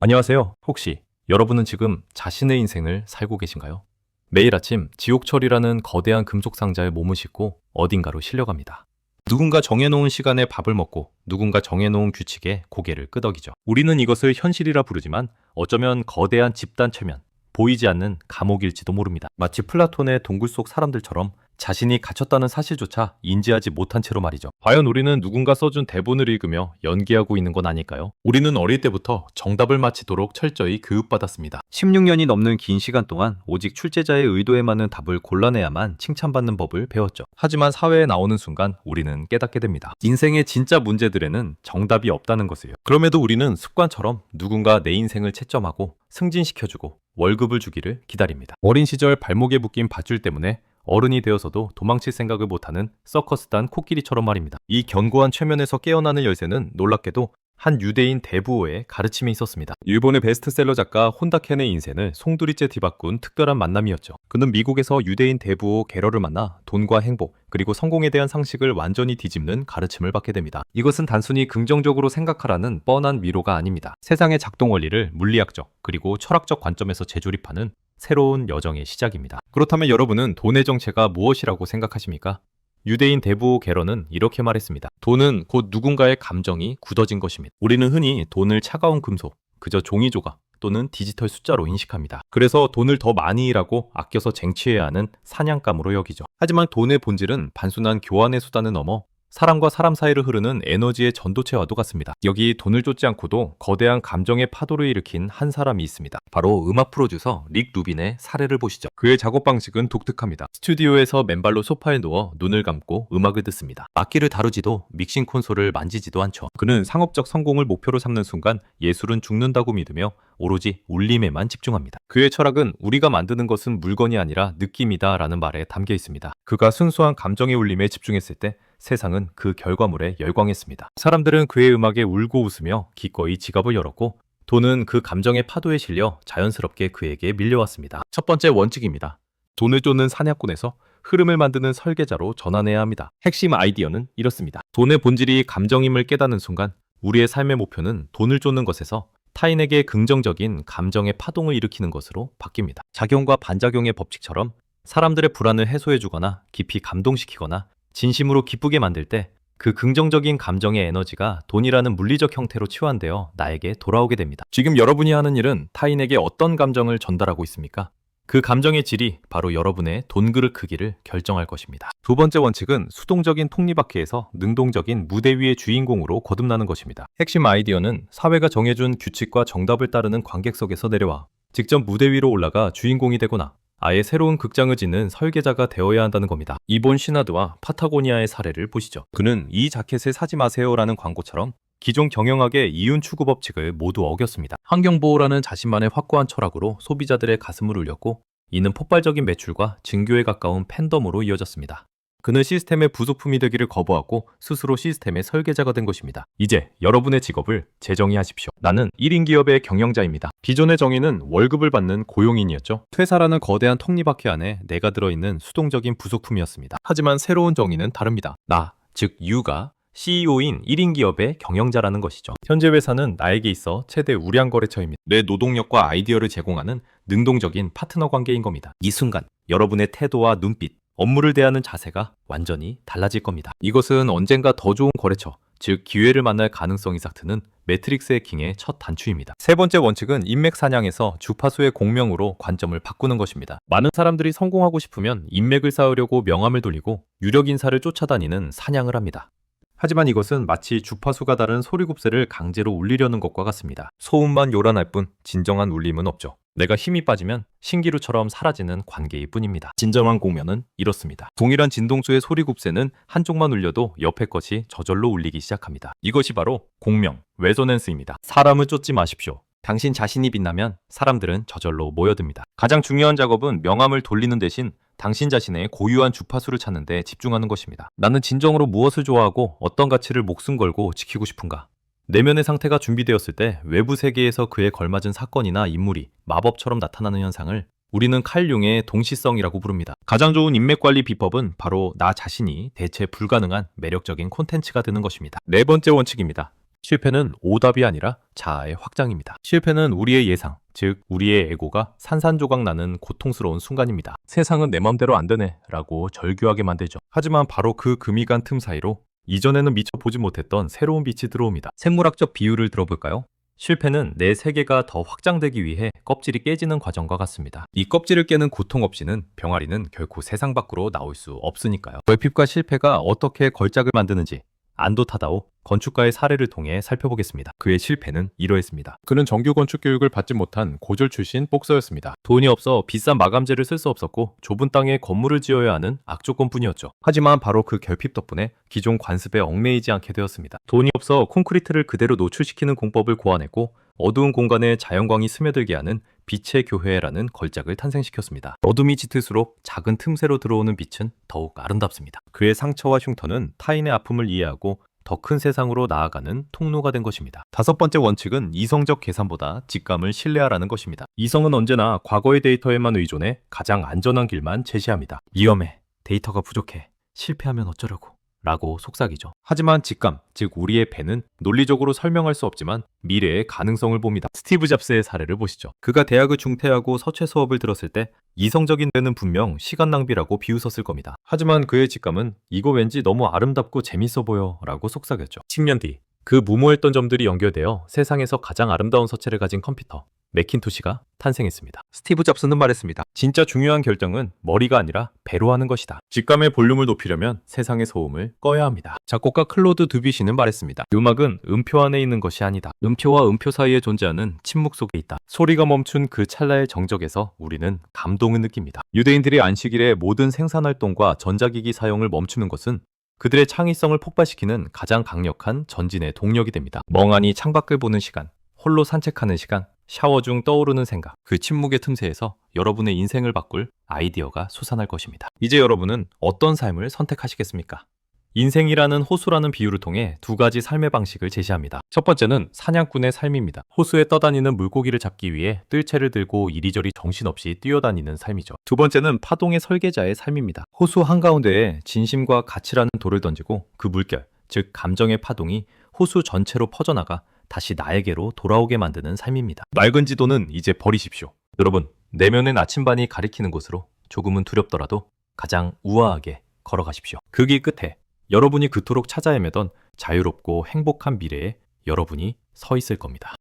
안녕하세요. 혹시 여러분은 지금 자신의 인생을 살고 계신가요? 매일 아침 지옥철이라는 거대한 금속 상자에 몸을 싣고 어딘가로 실려갑니다. 누군가 정해놓은 시간에 밥을 먹고 누군가 정해놓은 규칙에 고개를 끄덕이죠. 우리는 이것을 현실이라 부르지만 어쩌면 거대한 집단 최면, 보이지 않는 감옥일지도 모릅니다. 마치 플라톤의 동굴 속 사람들처럼 자신이 갇혔다는 사실조차 인지하지 못한 채로 말이죠. 과연 우리는 누군가 써준 대본을 읽으며 연기하고 있는 건 아닐까요? 우리는 어릴 때부터 정답을 맞히도록 철저히 교육받았습니다. 16년이 넘는 긴 시간 동안 오직 출제자의 의도에 맞는 답을 골라내야만 칭찬받는 법을 배웠죠. 하지만 사회에 나오는 순간 우리는 깨닫게 됩니다. 인생의 진짜 문제들에는 정답이 없다는 것을요. 그럼에도 우리는 습관처럼 누군가 내 인생을 채점하고 승진시켜주고 월급을 주기를 기다립니다. 어린 시절 발목에 묶인 밧줄 때문에 어른이 되어서도 도망칠 생각을 못하는 서커스단 코끼리처럼 말입니다. 이 견고한 최면에서 깨어나는 열쇠는 놀랍게도 한 유대인 대부호의 가르침에 있었습니다. 일본의 베스트셀러 작가 혼다켄의 인생을 송두리째 뒤바꾼 특별한 만남이었죠. 그는 미국에서 유대인 대부호 게러를 만나 돈과 행복, 그리고 성공에 대한 상식을 완전히 뒤집는 가르침을 받게 됩니다. 이것은 단순히 긍정적으로 생각하라는 뻔한 위로가 아닙니다. 세상의 작동 원리를 물리학적, 그리고 철학적 관점에서 재조립하는 새로운 여정의 시작입니다. 그렇다면 여러분은 돈의 정체가 무엇이라고 생각하십니까? 유대인 대부호 게러는 이렇게 말했습니다. 돈은 곧 누군가의 감정이 굳어진 것입니다. 우리는 흔히 돈을 차가운 금속, 그저 종이 조각 또는 디지털 숫자로 인식합니다. 그래서 돈을 더 많이 일하고 아껴서 쟁취해야 하는 사냥감으로 여기죠. 하지만 돈의 본질은 단순한 교환의 수단을 넘어 사람과 사람 사이를 흐르는 에너지의 전도체와도 같습니다. 여기 돈을 쫓지 않고도 거대한 감정의 파도를 일으킨 한 사람이 있습니다. 바로 음악 프로듀서 릭 루빈의 사례를 보시죠. 그의 작업 방식은 독특합니다. 스튜디오에서 맨발로 소파에 누워 눈을 감고 음악을 듣습니다. 악기를 다루지도 믹싱 콘솔을 만지지도 않죠. 그는 상업적 성공을 목표로 삼는 순간 예술은 죽는다고 믿으며 오로지 울림에만 집중합니다. 그의 철학은 우리가 만드는 것은 물건이 아니라 느낌이다 라는 말에 담겨 있습니다. 그가 순수한 감정의 울림에 집중했을 때 세상은 그 결과물에 열광했습니다. 사람들은 그의 음악에 울고 웃으며 기꺼이 지갑을 열었고 돈은 그 감정의 파도에 실려 자연스럽게 그에게 밀려왔습니다. 첫 번째 원칙입니다. 돈을 쫓는 사냥꾼에서 흐름을 만드는 설계자로 전환해야 합니다. 핵심 아이디어는 이렇습니다. 돈의 본질이 감정임을 깨닫는 순간 우리의 삶의 목표는 돈을 쫓는 것에서 타인에게 긍정적인 감정의 파동을 일으키는 것으로 바뀝니다. 작용과 반작용의 법칙처럼 사람들의 불안을 해소해주거나 깊이 감동시키거나 진심으로 기쁘게 만들 때 그 긍정적인 감정의 에너지가 돈이라는 물리적 형태로 치환되어 나에게 돌아오게 됩니다. 지금 여러분이 하는 일은 타인에게 어떤 감정을 전달하고 있습니까? 그 감정의 질이 바로 여러분의 돈 그릇 크기를 결정할 것입니다. 두 번째 원칙은 수동적인 톱니바퀴에서 능동적인 무대 위의 주인공으로 거듭나는 것입니다. 핵심 아이디어는 사회가 정해준 규칙과 정답을 따르는 관객석에서 내려와 직접 무대 위로 올라가 주인공이 되거나 아예 새로운 극장을 짓는 설계자가 되어야 한다는 겁니다. 이본 시나드와 파타고니아의 사례를 보시죠. 그는 이 자켓을 사지 마세요라는 광고처럼 기존 경영학의 이윤 추구 법칙을 모두 어겼습니다. 환경보호라는 자신만의 확고한 철학으로 소비자들의 가슴을 울렸고 이는 폭발적인 매출과 증교에 가까운 팬덤으로 이어졌습니다. 그는 시스템의 부속품이 되기를 거부하고 스스로 시스템의 설계자가 된 것입니다. 이제 여러분의 직업을 재정의하십시오. 나는 1인 기업의 경영자입니다. 기존의 정의는 월급을 받는 고용인이었죠. 퇴사라는 거대한 톱니바퀴 안에 내가 들어있는 수동적인 부속품이었습니다. 하지만 새로운 정의는 다릅니다. 즉 유가 CEO인 1인 기업의 경영자라는 것이죠. 현재 회사는 나에게 있어 최대 우량 거래처입니다. 내 노동력과 아이디어를 제공하는 능동적인 파트너 관계인 겁니다. 이 순간 여러분의 태도와 눈빛, 업무를 대하는 자세가 완전히 달라질 겁니다. 이것은 언젠가 더 좋은 거래처, 즉 기회를 만날 가능성이 싹트는 매트릭스 해킹의 첫 단추입니다. 세 번째 원칙은 인맥 사냥에서 주파수의 공명으로 관점을 바꾸는 것입니다. 많은 사람들이 성공하고 싶으면 인맥을 쌓으려고 명함을 돌리고 유력 인사를 쫓아다니는 사냥을 합니다. 하지만 이것은 마치 주파수가 다른 소리곱새를 강제로 울리려는 것과 같습니다. 소음만 요란할 뿐 진정한 울림은 없죠. 내가 힘이 빠지면 신기루처럼 사라지는 관계일 뿐입니다. 진정한 공면은 이렇습니다. 동일한 진동수의 소리곱새는 한쪽만 울려도 옆의 것이 저절로 울리기 시작합니다. 이것이 바로 공명, 레조넌스입니다. 사람을 쫓지 마십시오. 당신 자신이 빛나면 사람들은 저절로 모여듭니다. 가장 중요한 작업은 명함을 돌리는 대신 당신 자신의 고유한 주파수를 찾는 데 집중하는 것입니다. 나는 진정으로 무엇을 좋아하고 어떤 가치를 목숨 걸고 지키고 싶은가? 내면의 상태가 준비되었을 때 외부 세계에서 그에 걸맞은 사건이나 인물이 마법처럼 나타나는 현상을 우리는 칼 융의 동시성이라고 부릅니다. 가장 좋은 인맥 관리 비법은 바로 나 자신이 대체 불가능한 매력적인 콘텐츠가 되는 것입니다. 네 번째 원칙입니다. 실패는 오답이 아니라 자아의 확장입니다. 실패는 우리의 예상, 즉 우리의 에고가 산산조각 나는 고통스러운 순간입니다. 세상은 내 맘대로 안 되네 라고 절규하게 만들죠. 하지만 바로 그 금이 간 틈 사이로 이전에는 미처 보지 못했던 새로운 빛이 들어옵니다. 생물학적 비유를 들어볼까요? 실패는 내 세계가 더 확장되기 위해 껍질이 깨지는 과정과 같습니다. 이 껍질을 깨는 고통 없이는 병아리는 결코 세상 밖으로 나올 수 없으니까요. 결핍과 실패가 어떻게 걸작을 만드는지 안도 타다오 건축가의 사례를 통해 살펴보겠습니다. 그의 실패는 이러했습니다. 그는 정규 건축 교육을 받지 못한 고졸 출신 복서였습니다. 돈이 없어 비싼 마감재를 쓸 수 없었고 좁은 땅에 건물을 지어야 하는 악조건뿐이었죠. 하지만 바로 그 결핍 덕분에 기존 관습에 얽매이지 않게 되었습니다. 돈이 없어 콘크리트를 그대로 노출시키는 공법을 고안했고 어두운 공간에 자연광이 스며들게 하는 빛의 교회라는 걸작을 탄생시켰습니다. 어둠이 짙을수록 작은 틈새로 들어오는 빛은 더욱 아름답습니다. 그의 상처와 흉터는 타인의 아픔을 이해하고 더 큰 세상으로 나아가는 통로가 된 것입니다. 다섯 번째 원칙은 이성적 계산보다 직감을 신뢰하라는 것입니다. 이성은 언제나 과거의 데이터에만 의존해 가장 안전한 길만 제시합니다. 위험해, 데이터가 부족해, 실패하면 어쩌려고 라고 속삭이죠. 하지만 직감, 즉 우리의 폐는 논리적으로 설명할 수 없지만 미래의 가능성을 봅니다. 스티브 잡스의 사례를 보시죠. 그가 대학을 중퇴하고 서체 수업을 들었을 때 이성적인 뇌는 분명 시간 낭비라고 비웃었을 겁니다. 하지만 그의 직감은 이거 왠지 너무 아름답고 재밌어 보여 라고 속삭였죠. 10년 뒤 그 무모했던 점들이 연결되어 세상에서 가장 아름다운 서체를 가진 컴퓨터 매킨토시가 탄생했습니다. 스티브 잡스는 말했습니다. 진짜 중요한 결정은 머리가 아니라 배로 하는 것이다. 직감의 볼륨을 높이려면 세상의 소음을 꺼야 합니다. 작곡가 클로드 드뷔시는 말했습니다. 음악은 음표 안에 있는 것이 아니다. 음표와 음표 사이에 존재하는 침묵 속에 있다. 소리가 멈춘 그 찰나의 정적에서 우리는 감동을 느낍니다. 유대인들이 안식일에 모든 생산활동과 전자기기 사용을 멈추는 것은 그들의 창의성을 폭발시키는 가장 강력한 전진의 동력이 됩니다. 멍하니 창밖을 보는 시간, 홀로 산책하는 시간, 샤워 중 떠오르는 생각, 그 침묵의 틈새에서 여러분의 인생을 바꿀 아이디어가 솟아날 것입니다. 이제 여러분은 어떤 삶을 선택하시겠습니까? 인생이라는 호수라는 비유를 통해 두 가지 삶의 방식을 제시합니다. 첫 번째는 사냥꾼의 삶입니다. 호수에 떠다니는 물고기를 잡기 위해 뜰채를 들고 이리저리 정신없이 뛰어다니는 삶이죠. 두 번째는 파동의 설계자의 삶입니다. 호수 한가운데에 진심과 가치라는 돌을 던지고 그 물결, 즉 감정의 파동이 호수 전체로 퍼져나가 다시 나에게로 돌아오게 만드는 삶입니다. 낡은 지도는 이제 버리십시오. 여러분, 내면의 나침반이 가리키는 곳으로 조금은 두렵더라도 가장 우아하게 걸어가십시오. 그 길 끝에 여러분이 그토록 찾아 헤매던 자유롭고 행복한 미래에 여러분이 서 있을 겁니다.